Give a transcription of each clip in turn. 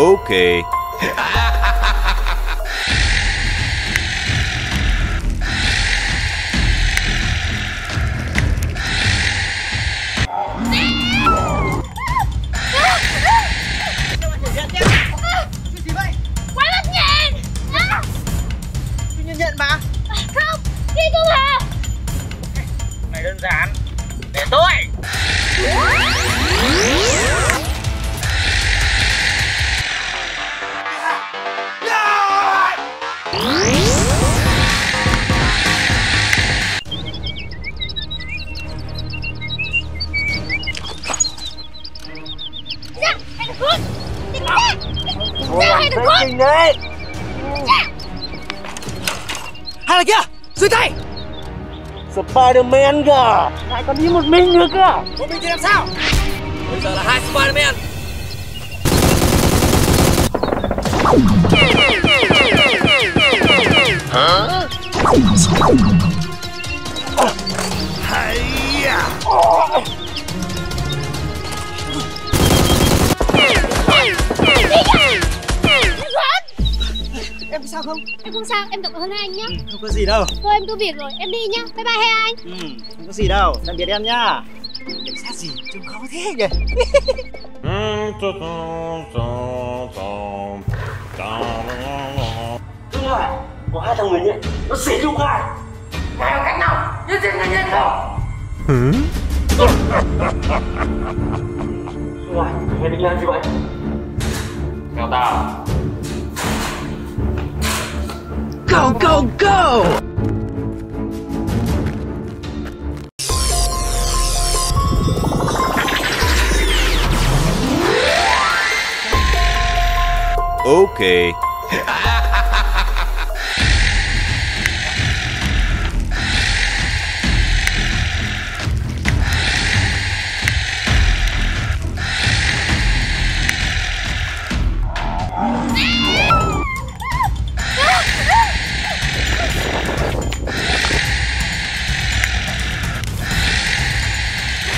Okay. Nhận mà. Không, đi không hả? Này đơn giản. Để tôi. Dạ, hãy được hướng. Đừng ra. Dạ, hãy được hướng. Dạ. Hai là kia, dưới tay. Spiderman kìa. Lại còn đi một mình nữa kìa. Một mình thì làm sao? Bây giờ là hai Spiderman. Hả? Em sao không? Em không sao, em cảm ơn anh nhá. Không có gì đâu. Thôi em có việc rồi, em đi nhá. Bye bye hai anh. Không có gì đâu, tạm biệt em nhá. Cảnh sát gì trông khó thế nhỉ? Đúng rồi, có hai thằng người nhện, nó xỉ chung ai? Ngài có cách nào? Giết chết người nhện không? Đúng rồi, mày định làm gì vậy? Theo tao. Go, go, go! Okay.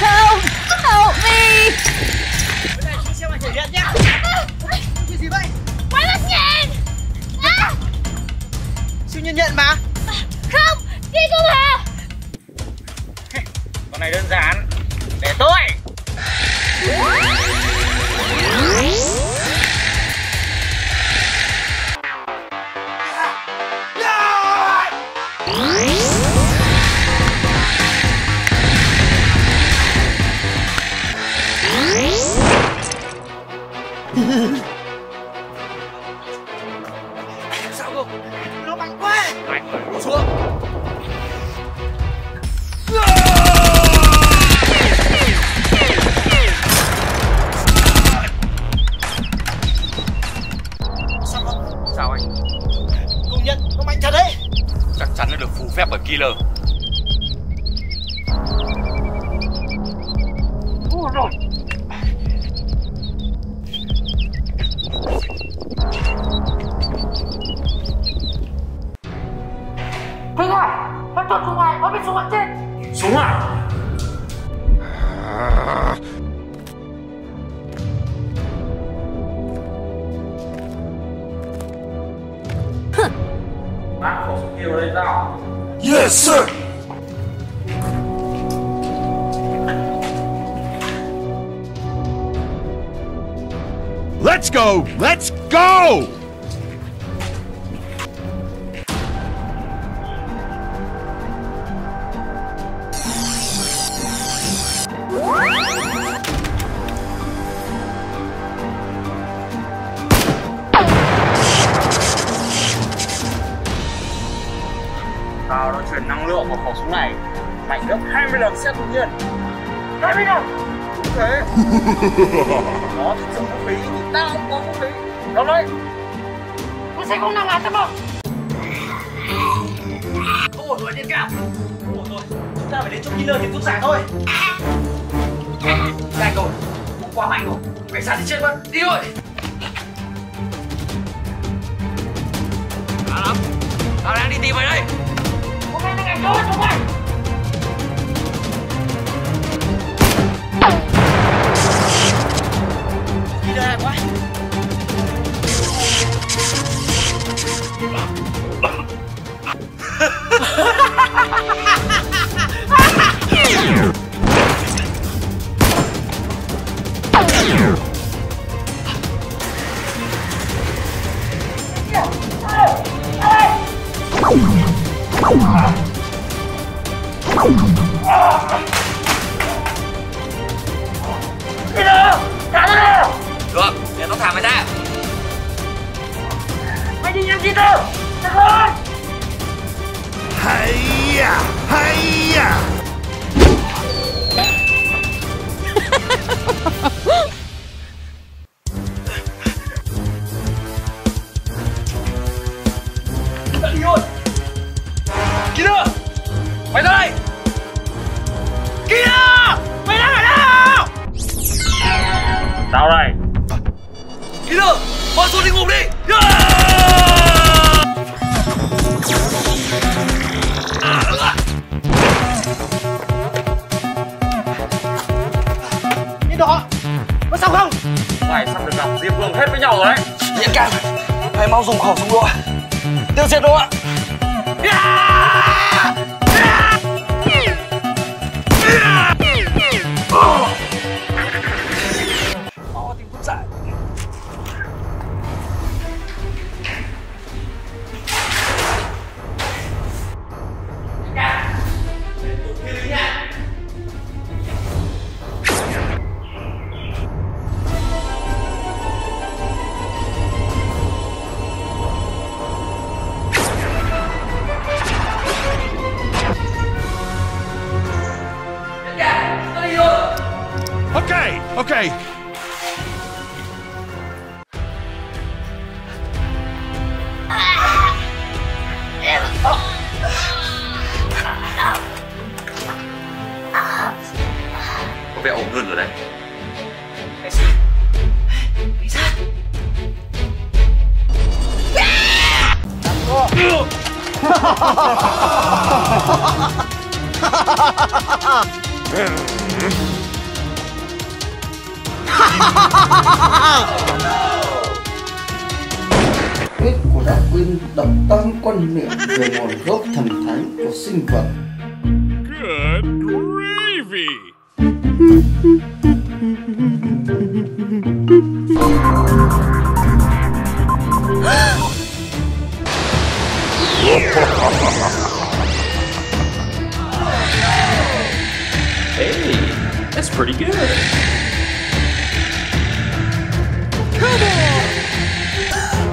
Help! Help me! Cái này chú xem lại thể hiện nhá. Cái gì vậy? Quái vật nhện! Siêu nhân nhện mà. Không, đi không hả? Con này đơn giản. Để tôi. Sao không? Nó mạnh quá. Mạnh rồi, xuống. Sao không? Sao anh? Công nhận, nó mạnh thật đấy. Chắc chắn nó được phù phép bởi killer. Ủa rồi. Thế à? Nó tuột xuống ngoài, nó bị xuống mặt trên. Xuống à? Bác khẩu súng kill đây sao? Yes sir. Let's go! Let's go! Tao đã chuyển năng lượng vào khẩu súng này mạnh gấp 20 lần xe tự nhiên. 20 lần. Đúng thế. Nó thì dùng vũ khí thì tao không có vũ khí. Đâu đấy. Tôi sẽ không nào ngạt tao đâu. Không ổn rồi Tiên Cao. Không ổn rồi. Chúng ta phải đến chỗ killer thì thuốc giải thôi. Sai rồi. Cũng quá mạnh rồi. Cảnh sát thì chết mất. Đi thôi. Lắm. Tao đang đi tìm mày đây. Hôm nay là ngày tốt cho mày. Đi đây quá. Peter, thả nó ra. Được, để tao thả mày ra. Mày đi nhanh Peter. Nhanh lên. Hay-ya, hay-ya. Đi rồi. Peter, mày ra đây. Peter, mày đang ở đâu? Tao đây. Peter, bỏ xuống địa ngục đi. Nhìn đó, có sao không? Mày sắp được gặp Diệp Vương hết với nhau rồi đấy. Nhẫn cam, hãy mau dùng khẩu súng đũa tiêu diệt nó ạ. Mau tìm cút giải. Okay, okay. Có vẻ ổn hơn rồi đấy. Huyết của Darwin đọc tam quan niệm về nguồn gốc thần thánh của sinh vật. Good gravy. Hey, that's pretty good.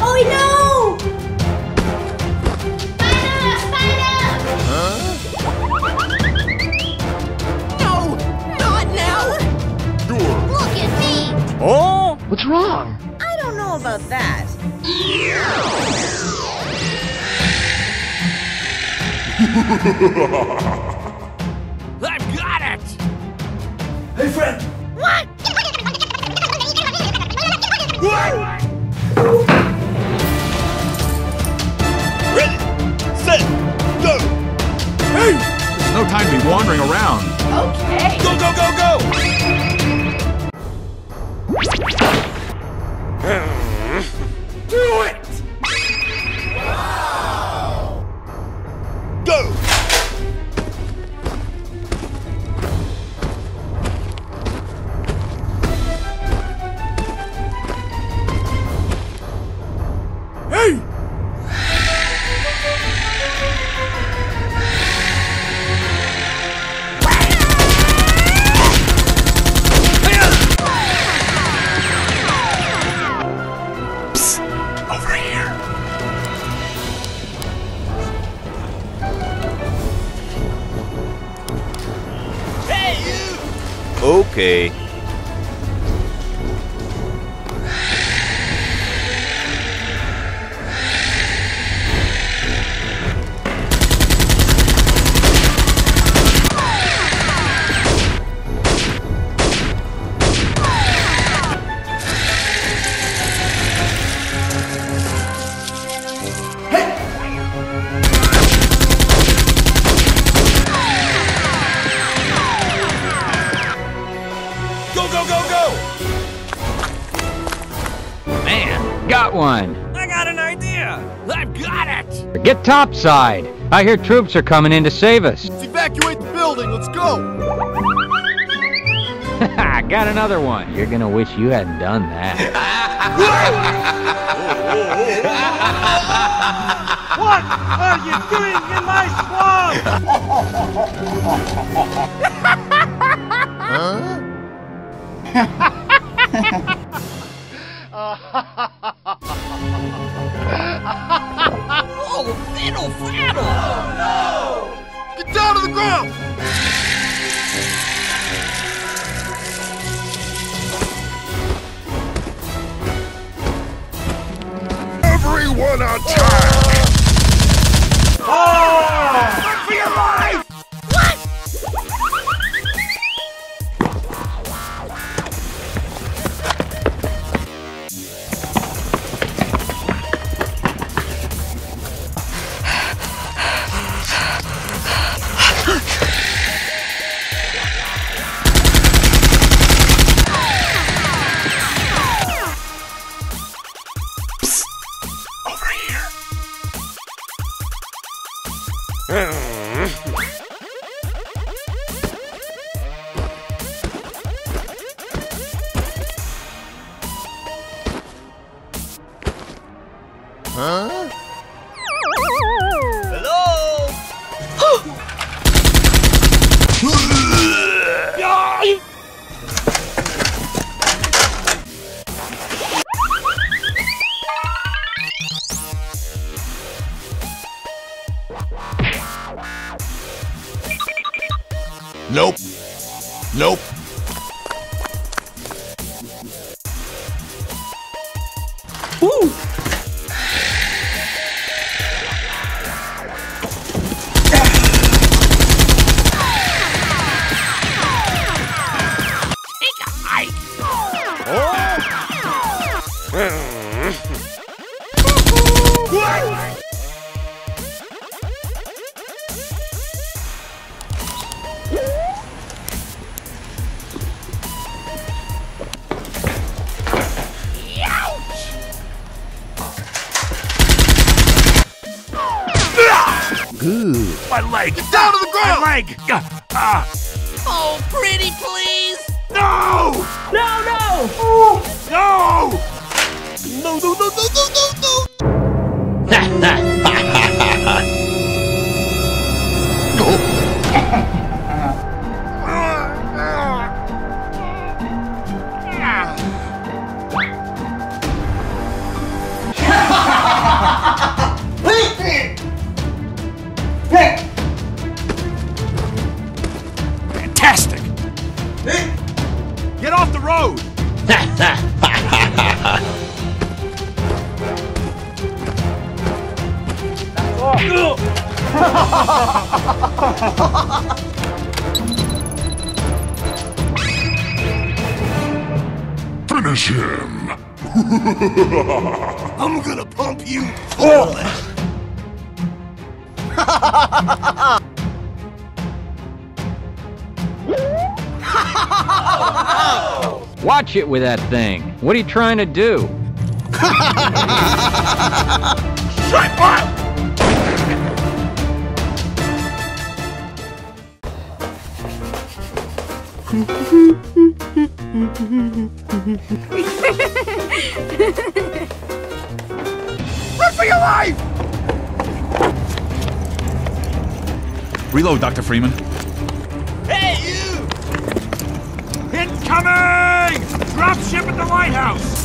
Oh no! Spider! Spider! No! Not now! Look at me! Oh, what's wrong? I don't know about that. I've got it. Hey friend! What? Ready, set, go. Hey, there's no time to be wandering around. Okay. Go, go, go, go. Do it. Wow. Go. Hey! Psst, over here. Hey, you! Okay. Got one. I got an idea. I've got it. Get topside. I hear troops are coming in to save us. Let's evacuate the building. Let's go. I got another one. You're gonna wish you hadn't done that. What are you doing in my Oh, fiddle, faddle! Oh, no! Get down to the ground! Everyone on time! Run for your life! What? Nope. Nope. Woo! Good. My leg! Get down to the ground! My leg! Oh, pretty please! No! No, no! No! No, no, no, no, no, no, no! Fantastic! Get off the road! Finish him! I'm gonna pump you full! Watch it with that thing. What are you trying to do? Run for your life! Reload, Dr. Freeman. Hey, you! Incoming! Drop ship at the lighthouse!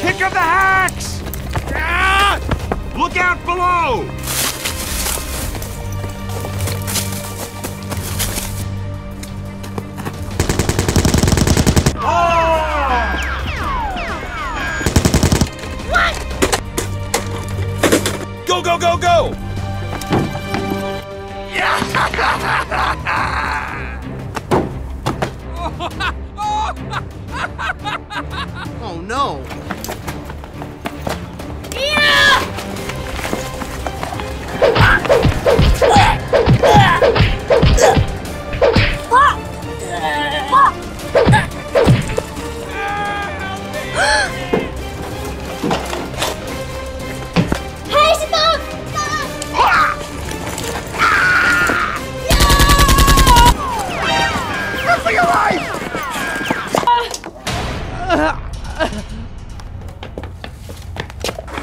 Pick up the hacks! Ah! Look out below! Go, go, go, go! Oh no!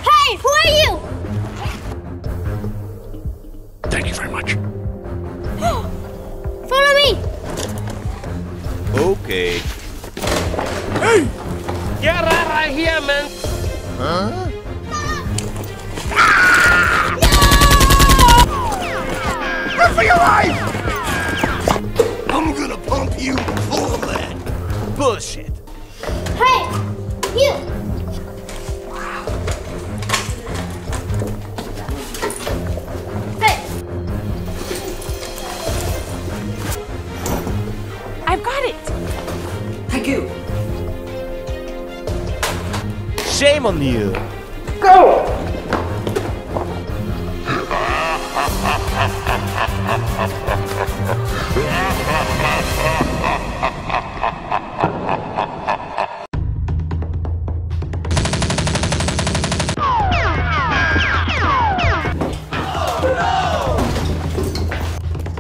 Hey, who are you? Thank you very much. Follow me. Okay. Hey! Get right here, man. Huh? Run for your life! I'm gonna pump you full of lead. Bullshit. Hey, you. Hey. I've got it. Thank you. Shame on you. Go!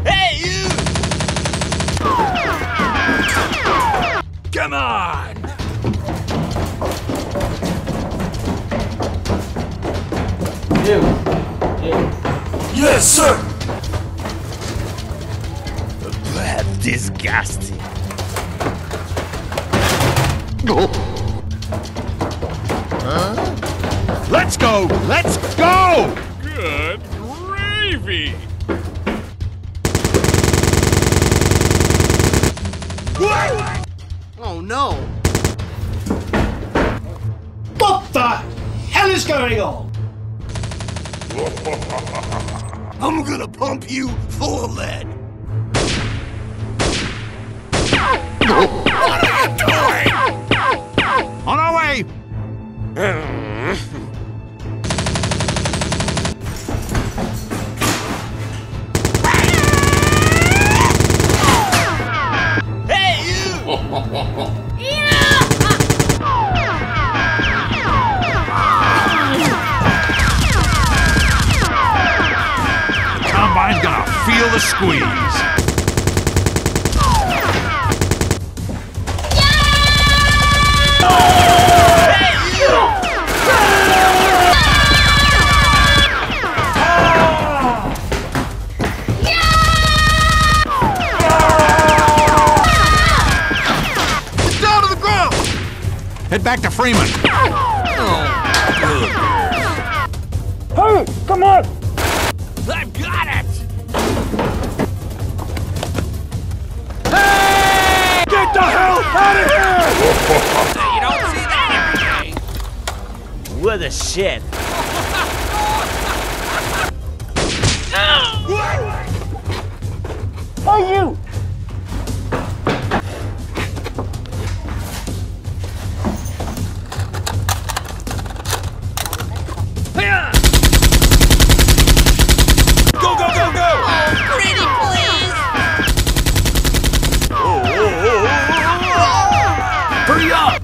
Hey, you! Come on! Yes, sir. Disgusting. Huh? Let's go! Let's go! Good gravy! Oh no. What the hell is going on? I'm gonna pump you full of lead. What are you doing? On our way! Hey, you! Combine's gonna feel the squeeze. Head back to Freeman. Hurry, come on! I've got it! Get the hell out of here! You don't see that every day. What a shit. Hey, you! Go, go, go, go! Pretty please. Hurry up!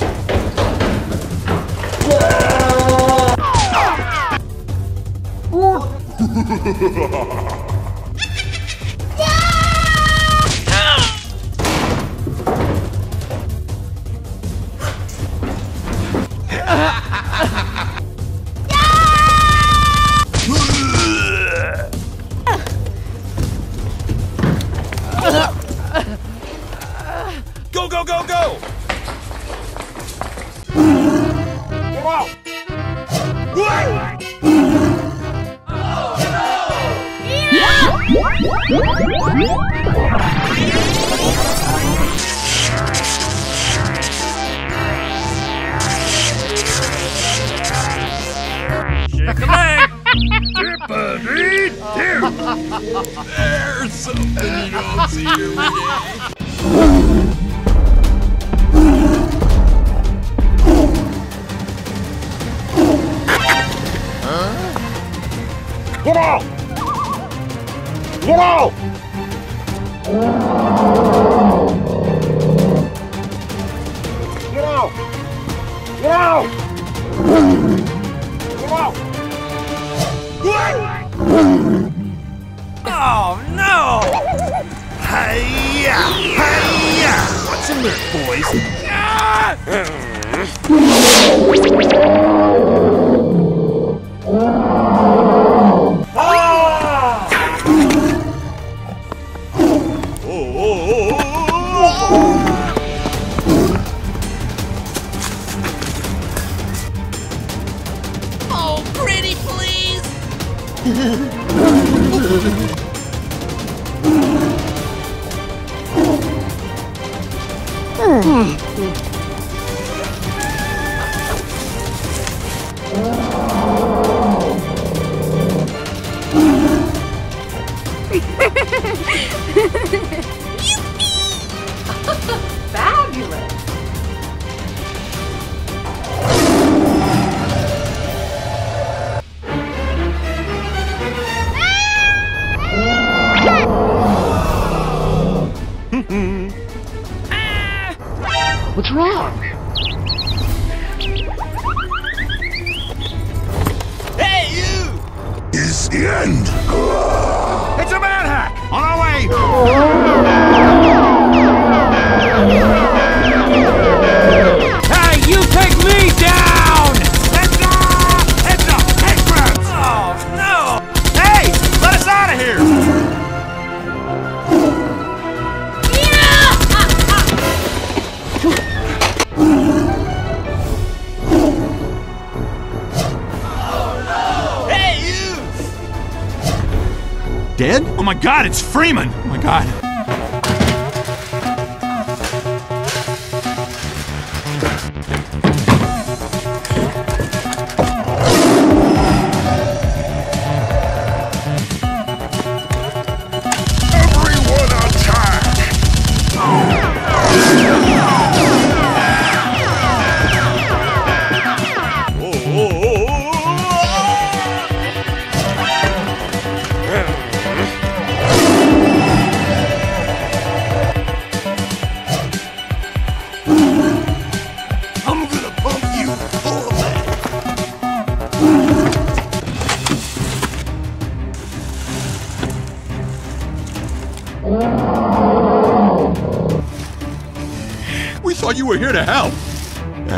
Go, go, go, go! Get out! Shake a leg! Dippity dip! There's something you don't see every day. Get out! Get out! Get out! Get out! Get out! Oh no! Hi-ya! Hi-ya! What's in there, boys? Oh, pretty please. Fabulous. What's wrong? Hey, you! Is the end. It's a man hack! On our way! Hey, you take me down! Heads up! Heads up! Head grabs! Oh, no! Hey! Let us out of here! Hey, you! Dead? Oh my god, it's Freeman! Oh my god. Everyone attack! I'm gonna pump you full of lead. We thought you were here to help.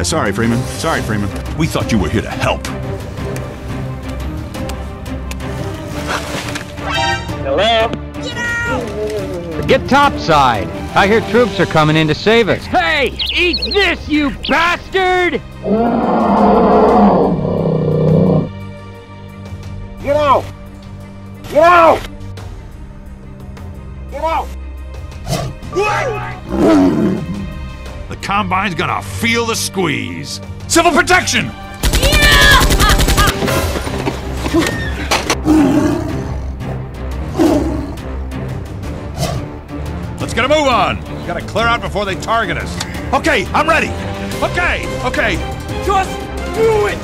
Sorry, Freeman. Sorry, Freeman. We thought you were here to help. Hello? Get topside. I hear troops are coming in to save us. Hey, eat this, you bastard! Get out! Get out! Get out! The Combine's gonna feel the squeeze. Civil protection! Let's get a move on. We gotta clear out before they target us. Okay, I'm ready. Okay. Just do it!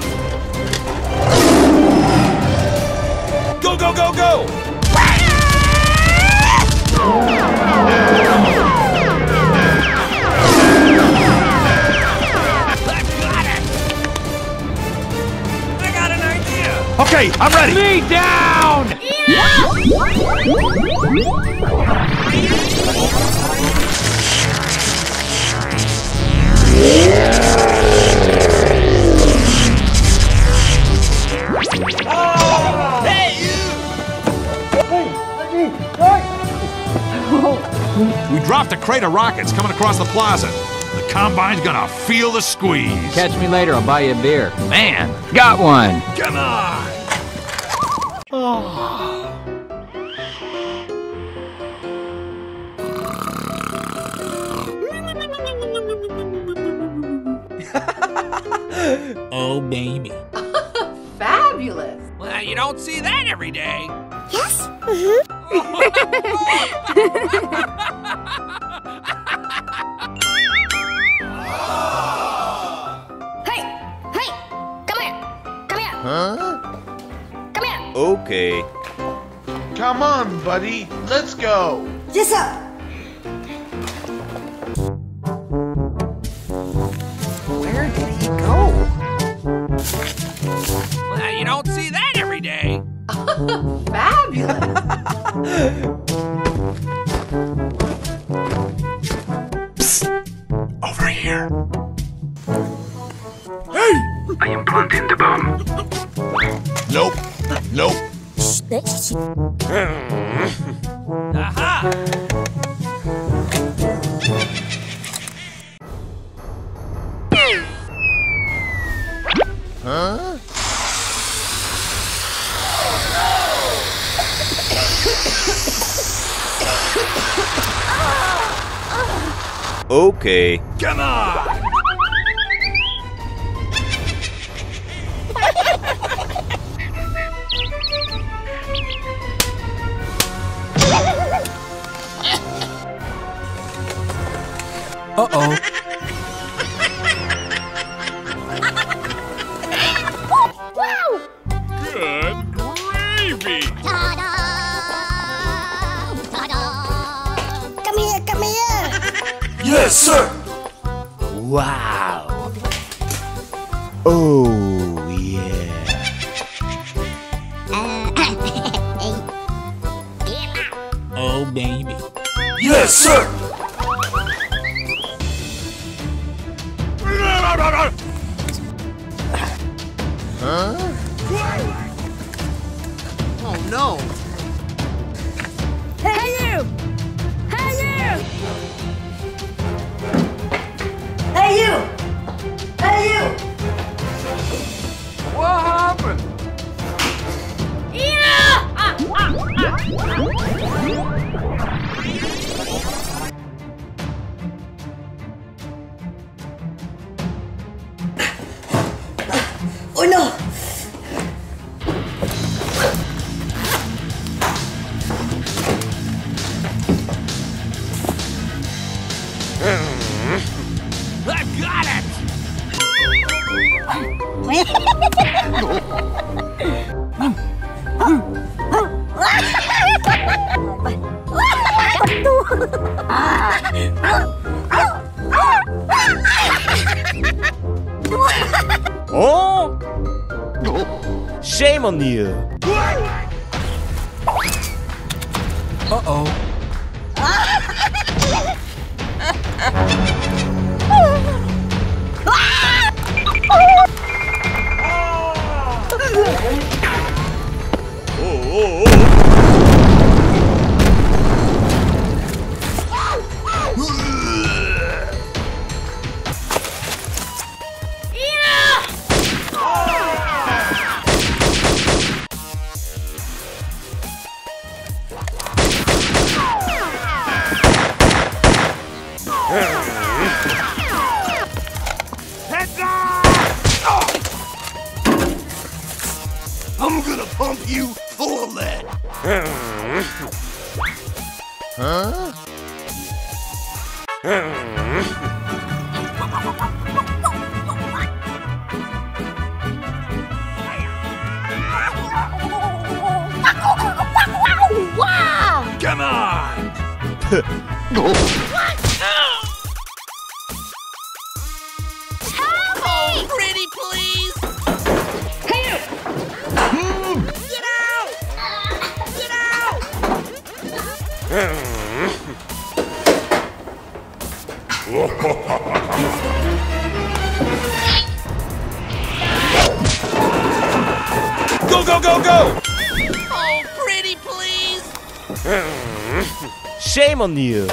Go, go, go, go! I got an idea! Okay, I'm ready! Me down! Hey, you! We dropped a crate of rockets coming across the plaza. The Combine's gonna feel the squeeze. Catch me later, I'll buy you a beer. Man, got one. Come on! Oh, baby. Fabulous. Well, you don't see that every day. Yes. Hey, hey, come here. Come here. Huh? Come here. Okay. Come on, buddy. Let's go. Yes, sir. Where did he go? Well, you don't see that every day. Fabulous. Over here. I am planting the bomb. Nope. Nope. Aha! Huh? Okay. Come on! Uh-oh. Good gravy! Ta-da! Ta-da! Come here, come here! Yes, sir! Wow. Oh, yeah. Oh, baby. Yes, sir! Huh? Oh, no. Hey you! Hey you! Hey you! Hey you! What happened? Oh no! I've got it! Oh? Shame on you. Uh-oh. I'm gonna pump you full of lead! Huh? Wow! Come on! Oh, pretty please! Hey Get out! Get out! Go, go, go, go! Oh, pretty please! Shame on you.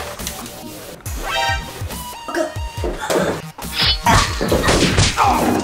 Oh!